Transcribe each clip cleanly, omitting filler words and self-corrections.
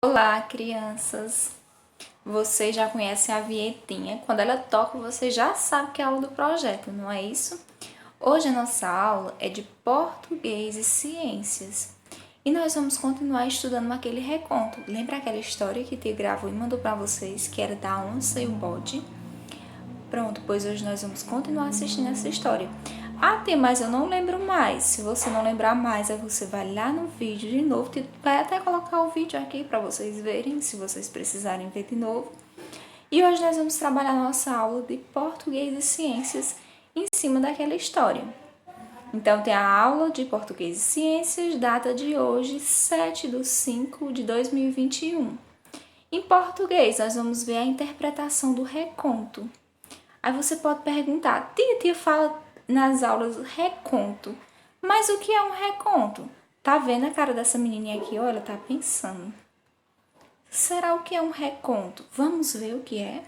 Olá, crianças! Você já conhece a vinhetinha? Quando ela toca, você já sabe que é aula do projeto, não é isso? Hoje a nossa aula é de Português e Ciências. E nós vamos continuar estudando aquele reconto. Lembra aquela história que te gravou e mandou para vocês, que era da onça e o bode? Pronto, pois hoje nós vamos continuar assistindo essa história. Ah, tem, mas eu não lembro mais. Se você não lembrar mais, aí você vai lá no vídeo de novo. Vai até colocar o vídeo aqui para vocês verem, se vocês precisarem ver de novo. E hoje nós vamos trabalhar a nossa aula de Português e Ciências em cima daquela história. Então, tem a aula de Português e Ciências, data de hoje, 7/5/2021. Em português, nós vamos ver a interpretação do reconto. Aí você pode perguntar, tia fala nas aulas reconto, mas o que é um reconto? Tá vendo a cara dessa menininha aqui? Olha, ela tá pensando. Será o que é um reconto? Vamos ver o que é.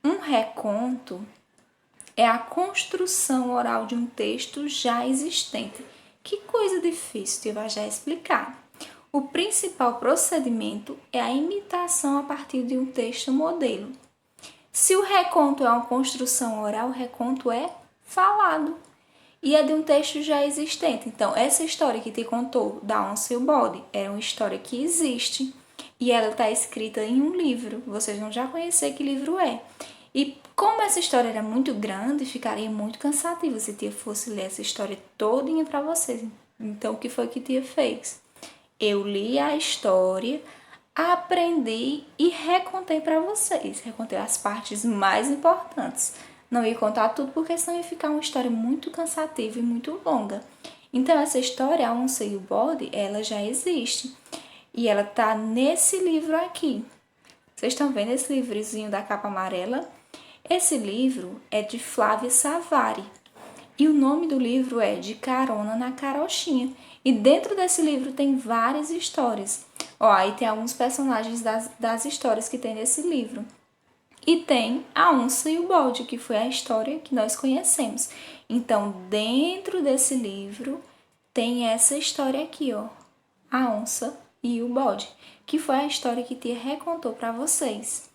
Um reconto é a construção oral de um texto já existente. Que coisa difícil, tia vai já explicar. O principal procedimento é a imitação a partir de um texto modelo. Se o reconto é uma construção oral, o reconto é falado e é de um texto já existente. Então, essa história que te contou da onça e o bode é uma história que existe e ela está escrita em um livro. Vocês vão já conhecer que livro é. E como essa história era muito grande, ficaria muito cansativo se tia fosse ler essa história todinha para vocês. Então, o que foi que tia fez? Eu li a história, aprendi e recontei para vocês. Recontei as partes mais importantes. Não ia contar tudo porque senão ia ficar uma história muito cansativa e muito longa. Então essa história, a onça e o bode, ela já existe. E ela tá nesse livro aqui. Vocês estão vendo esse livrozinho da capa amarela? Esse livro é de Flávia Savari. E o nome do livro é De Carona na Carochinha. E dentro desse livro tem várias histórias. Ó, aí tem alguns personagens das histórias que tem nesse livro. E tem a onça e o bode, que foi a história que nós conhecemos. Então, dentro desse livro, tem essa história aqui, ó. A onça e o bode, que foi a história que tia recontou para vocês.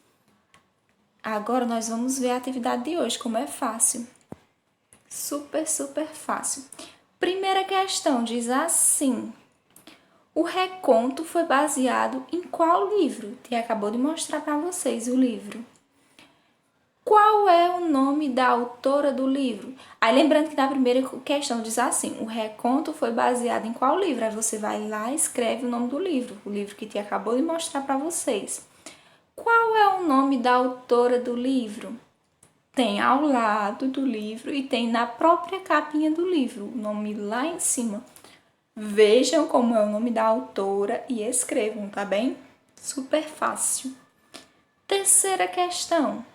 Agora nós vamos ver a atividade de hoje, como é fácil. Super, super fácil. Primeira questão diz assim: o reconto foi baseado em qual livro? Tia acabou de mostrar para vocês o livro. Qual é o nome da autora do livro? Aí lembrando que na primeira questão diz assim: o reconto foi baseado em qual livro? Aí você vai lá e escreve o nome do livro, o livro que tia acabou de mostrar para vocês. Qual é o nome da autora do livro? Tem ao lado do livro e tem na própria capinha do livro, o nome lá em cima. Vejam como é o nome da autora e escrevam, tá bem? Super fácil. Terceira questão.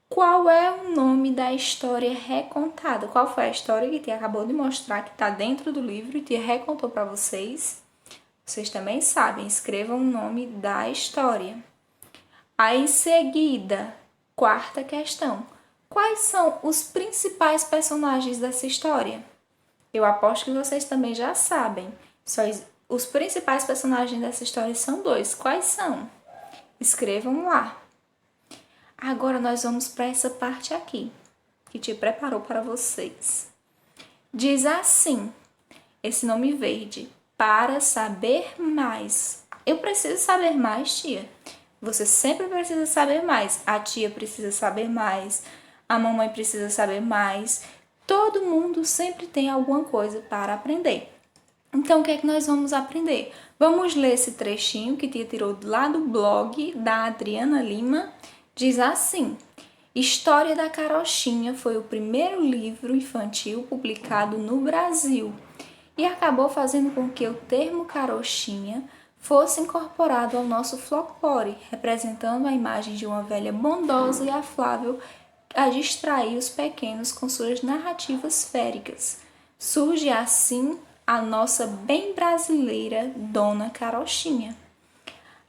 Qual é o nome da história recontada? Qual foi a história que tia acabou de mostrar que está dentro do livro e tia recontou para vocês? Vocês também sabem, escrevam o nome da história. Aí em seguida, quarta questão. Quais são os principais personagens dessa história? Eu aposto que vocês também já sabem. Os principais personagens dessa história são dois. Quais são? Escrevam lá. Agora nós vamos para essa parte aqui, que te preparou para vocês. Diz assim, esse nome verde, para saber mais. Eu preciso saber mais, tia. Você sempre precisa saber mais. A tia precisa saber mais. A mamãe precisa saber mais. Todo mundo sempre tem alguma coisa para aprender. Então, o que é que nós vamos aprender? Vamos ler esse trechinho que tia tirou lá do blog da Adriana Lima. Diz assim: História da Carochinha foi o primeiro livro infantil publicado no Brasil e acabou fazendo com que o termo carochinha fosse incorporado ao nosso folclore, representando a imagem de uma velha bondosa e afável a distrair os pequenos com suas narrativas féricas. Surge assim a nossa bem brasileira Dona Carochinha.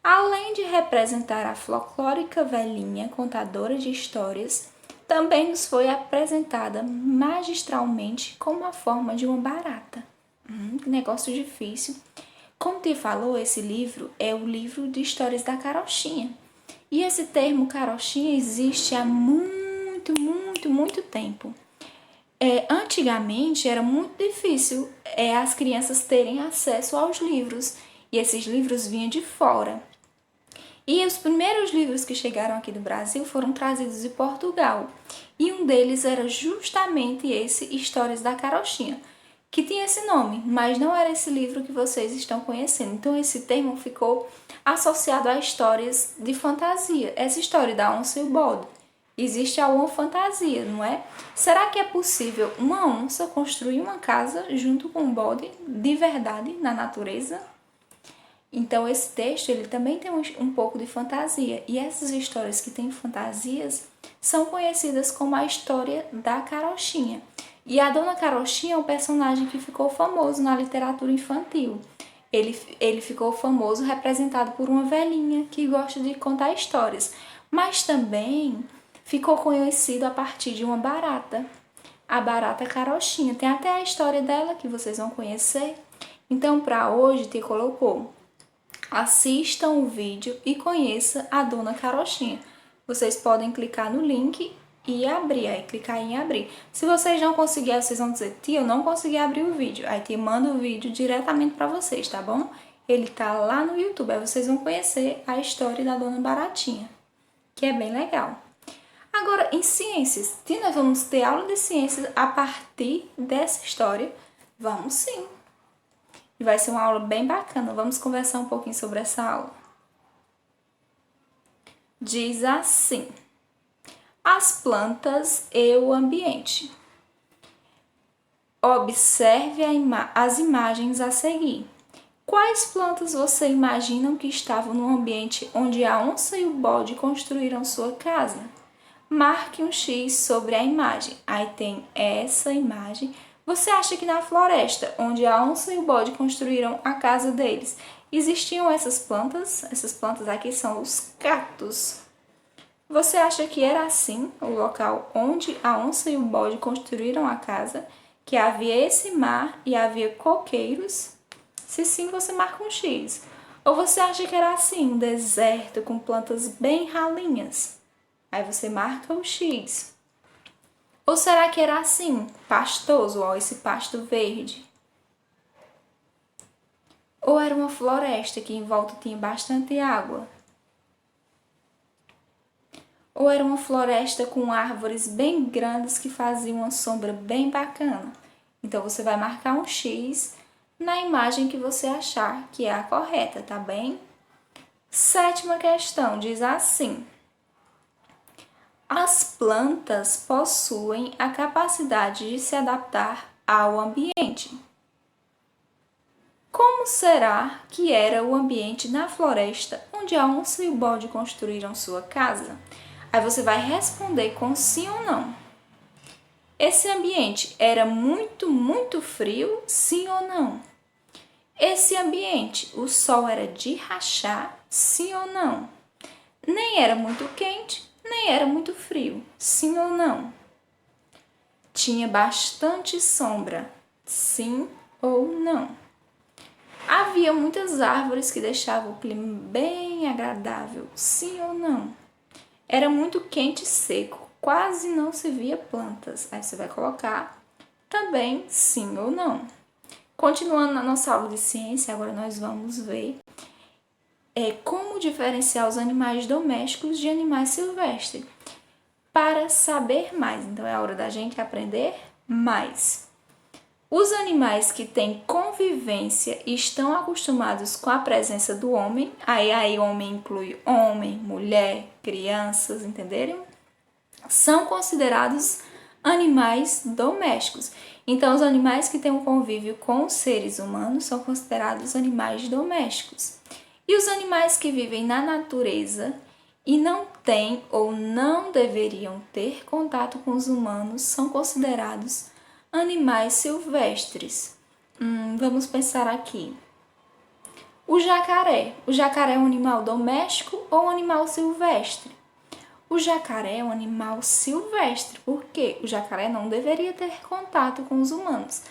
Além de representar a folclórica velhinha contadora de histórias, também nos foi apresentada magistralmente como a forma de uma barata. Que negócio difícil. Como te falou, esse livro é o livro de histórias da carochinha. E esse termo carochinha existe há muito tempo. Antigamente era muito difícil as crianças terem acesso aos livros. E esses livros vinham de fora. E os primeiros livros que chegaram aqui do Brasil foram trazidos de Portugal. E um deles era justamente esse Histórias da Carochinha, que tinha esse nome, mas não era esse livro que vocês estão conhecendo. Então esse termo ficou associado a histórias de fantasia. Essa história da onça e o bode. Existe a uma fantasia, não é? Será que é possível uma onça construir uma casa junto com um bode de verdade na natureza? Então esse texto ele também tem um pouco de fantasia, e essas histórias que têm fantasias são conhecidas como a história da carochinha. E a Dona Carochinha é um personagem que ficou famoso na literatura infantil. Ele ficou famoso representado por uma velhinha que gosta de contar histórias, mas também ficou conhecido a partir de uma barata, a barata carochinha. Tem até a história dela que vocês vão conhecer. Então para hoje te colocou: assistam o vídeo e conheça a Dona Carochinha. Vocês podem clicar no link e abrir, aí clicar em abrir. Se vocês não conseguirem, vocês vão dizer: tia, eu não consegui abrir o vídeo. Aí te manda o vídeo diretamente para vocês, tá bom? Ele tá lá no YouTube, aí vocês vão conhecer a história da Dona Baratinha, que é bem legal. Agora, em ciências, se nós vamos ter aula de ciências a partir dessa história, vamos sim. E vai ser uma aula bem bacana. Vamos conversar um pouquinho sobre essa aula. Diz assim: as plantas e o ambiente. Observe as imagens a seguir. Quais plantas você imagina que estavam no ambiente onde a onça e o bode construíram sua casa? Marque um X sobre a imagem. Aí tem essa imagem. Você acha que na floresta, onde a onça e o bode construíram a casa deles, existiam essas plantas? Essas plantas aqui são os cactos. Você acha que era assim o local onde a onça e o bode construíram a casa? Que havia esse mar e havia coqueiros? Se sim, você marca um X. Ou você acha que era assim, um deserto com plantas bem ralinhas? Aí você marca o X. Ou será que era assim, pastoso, ó, esse pasto verde? Ou era uma floresta que em volta tinha bastante água? Ou era uma floresta com árvores bem grandes que faziam uma sombra bem bacana? Então você vai marcar um X na imagem que você achar que é a correta, tá bem? Sétima questão diz assim: as plantas possuem a capacidade de se adaptar ao ambiente. Como será que era o ambiente na floresta onde a onça e o bode construíram sua casa? Aí você vai responder com sim ou não. Esse ambiente era muito frio, sim ou não? Esse ambiente, o sol era de rachar, sim ou não? Nem era muito quente, nem era muito frio, sim ou não? Tinha bastante sombra, sim ou não? Havia muitas árvores que deixavam o clima bem agradável, sim ou não? Era muito quente e seco, quase não se via plantas. Aí você vai colocar também sim ou não. Continuando na nossa aula de ciência, agora nós vamos ver como diferenciar os animais domésticos de animais silvestres. Para saber mais, então é a hora da gente aprender mais. Os animais que têm convivência e estão acostumados com a presença do homem, aí homem inclui homem, mulher, crianças, entenderam? São considerados animais domésticos. Então, os animais que têm um convívio com os seres humanos são considerados animais domésticos. E os animais que vivem na natureza e não têm ou não deveriam ter contato com os humanos são considerados animais silvestres. Vamos pensar aqui. O jacaré. O jacaré é um animal doméstico ou um animal silvestre? O jacaré é um animal silvestre, porque o jacaré não deveria ter contato com os humanos.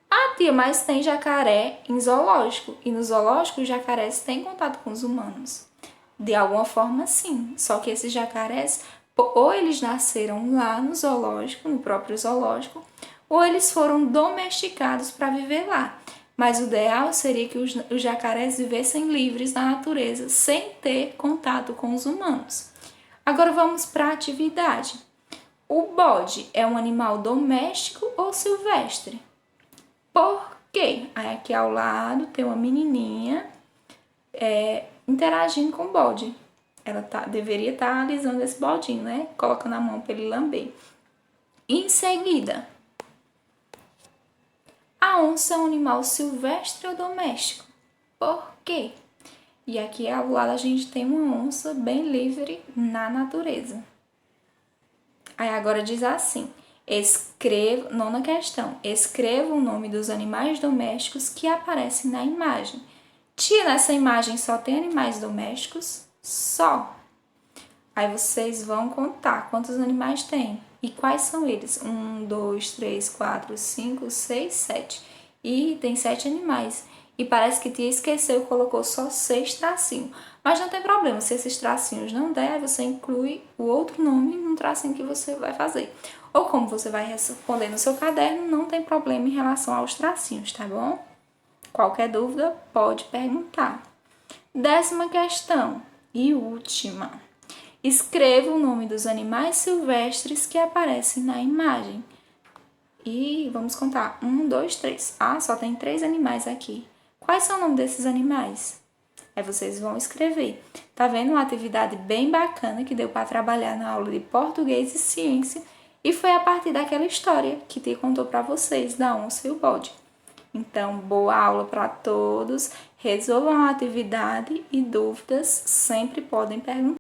Ah, tia, mas tem jacaré em zoológico. E no zoológico, os jacarés têm contato com os humanos. De alguma forma, sim. Só que esses jacarés, ou eles nasceram lá no zoológico, no próprio zoológico, ou eles foram domesticados para viver lá. Mas o ideal seria que os jacarés vivessem livres na natureza, sem ter contato com os humanos. Agora vamos para a atividade. O bode é um animal doméstico ou silvestre? Por quê? Aí aqui ao lado tem uma menininha interagindo com o bode. Ela deveria estar alisando esse bodinho, né? Colocando a mão para ele lamber. Em seguida, a onça é um animal silvestre ou doméstico? Por quê? E aqui ao lado a gente tem uma onça bem livre na natureza. Aí agora diz assim: nona questão, escreva o nome dos animais domésticos que aparecem na imagem. Tia, nessa imagem só tem animais domésticos? Só. Aí vocês vão contar quantos animais tem e quais são eles. 1, 2, 3, 4, 5, 6, 7. E tem 7 animais. E parece que tia esqueceu e colocou só 6 tracinhos. Mas não tem problema, se esses tracinhos não der, você inclui o outro nome no tracinho que você vai fazer. Ou como você vai responder no seu caderno, não tem problema em relação aos tracinhos, tá bom? Qualquer dúvida, pode perguntar. 10ª questão e última. Escreva o nome dos animais silvestres que aparecem na imagem. E vamos contar. 1, 2, 3. Ah, só tem 3 animais aqui. Quais são o nome desses animais? Aí vocês vão escrever. Tá vendo uma atividade bem bacana que deu para trabalhar na aula de português e ciência? E foi a partir daquela história que te contou para vocês da onça e o bode. Então, boa aula para todos. Resolvam a atividade e dúvidas sempre podem perguntar.